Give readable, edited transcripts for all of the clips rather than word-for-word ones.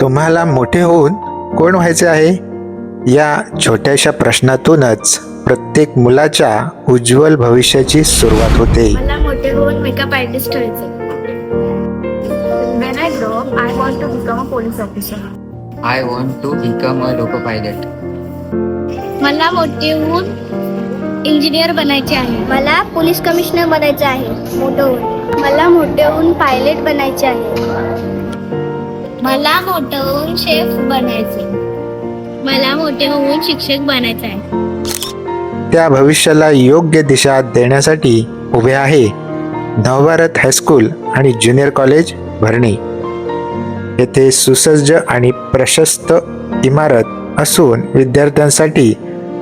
तुम्हाला मोठे होऊन कोण व्हायचे आहे? या छोट्याशा प्रश्नातूनच प्रत्येक मुलाच्या उज्ज्वल भविष्याची सुरुवात होते. मला मोठे होऊन मेकअप आर्टिस्ट व्हायचे. When I grow up, I want to become a police officer. I want to become a loco pilot. मला मोठे होऊन इंजिनियर बनायचे आहे. मला पोलीस कमिशनर बनायचे आहे मोठं होऊन. मला मोठे होऊन पायलट बनायचे आहे. मला मोठे होऊन शेफ बनायचे. मला मोठे होऊन शिक्षक बनायचे आहे. त्या भविष्याला योग्य दिशा देण्यासाठी उभे आहे नवभारत हायस्कूल आणि ज्युनियर कॉलेज भरणी. येथे सुसज्ज आणि प्रशस्त इमारत असून विद्यार्थ्यांसाठी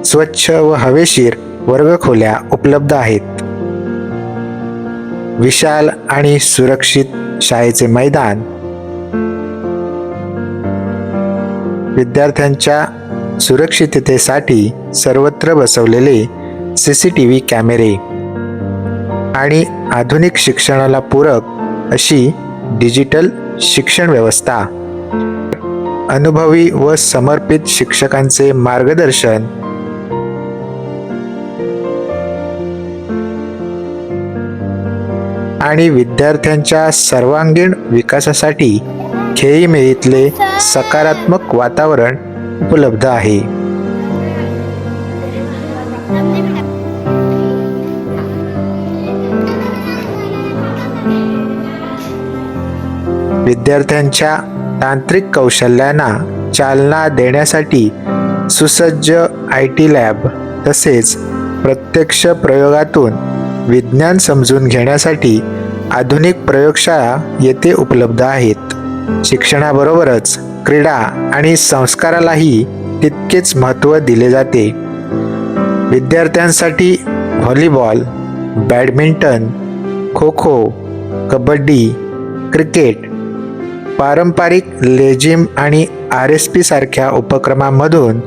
स्वच्छ व हवेशीर वर्गखोल्या उपलब्ध आहेत. विशाल आणि सुरक्षित शाळेचे मैदान, विद्यार्थ्यांच्या सुरक्षिततेसाठी सर्वत्र बसवलेले CCTV कॅमेरे आणि आधुनिक शिक्षणाला पूरक अशी डिजिटल शिक्षण व्यवस्था, अनुभवी व समर्पित शिक्षकांचे मार्गदर्शन, आणि विद्यार्थ्यांच्या सर्वांगीण विकासासाठी खेळीमेळीतले सकारात्मक वातावरण उपलब्ध आहे. विद्यार्थ्यांच्या तांत्रिक कौशल्यांना चालना देण्यासाठी सुसज्ज IT लॅब तसेच प्रत्यक्ष प्रयोगातून विज्ञान समजून घेण्यासाठी आधुनिक प्रयोगशाळा येथे उपलब्ध आहेत. शिक्षणाबरोबरच क्रीडा आणि संस्कारालाही तितकेच महत्त्व दिले जाते. विद्यार्थ्यांसाठी volleyball, badminton, kho kho, kabaddi, cricket, पारंपरिक लेझिम आणि RSP सारख्या उपक्रमांमधून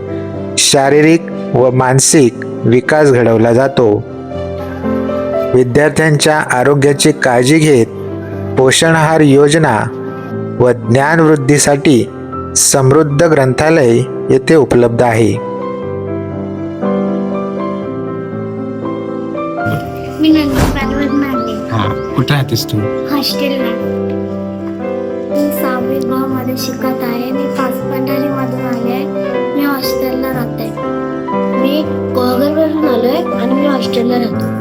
शारीरिक व मानसिक विकास घडवला जातो. विद्यार्थ्यांच्या आरोग्याची काळजी घेत पोषण आहार योजना व ज्ञानवृद्धीसाठी समृद्ध ग्रंथालय येथे उपलब्ध आहे. मी नंदुरबारवरून आले. कुठे राहतेस तू? हॉस्टेलला. मी 6वी ब मध्ये शिकत आहे. मी पाचपंढरीमधून आले आहे. मी हॉस्टेलला राहते. मी गोगलवरून आलोय आणि मी हॉस्टेलला राहतो.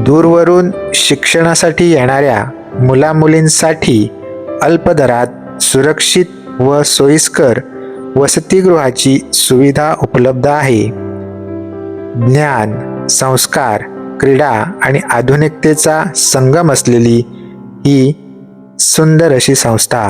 दूरवरून शिक्षणासाठी येणाऱ्या मुलामुलींसाठी अल्प दरात सुरक्षित व सोयीस्कर वसतिगृहाची सुविधा उपलब्ध आहे. ज्ञान, संस्कार, क्रीडा आणि आधुनिकतेचा संगम असलेली ही सुंदर अशी संस्था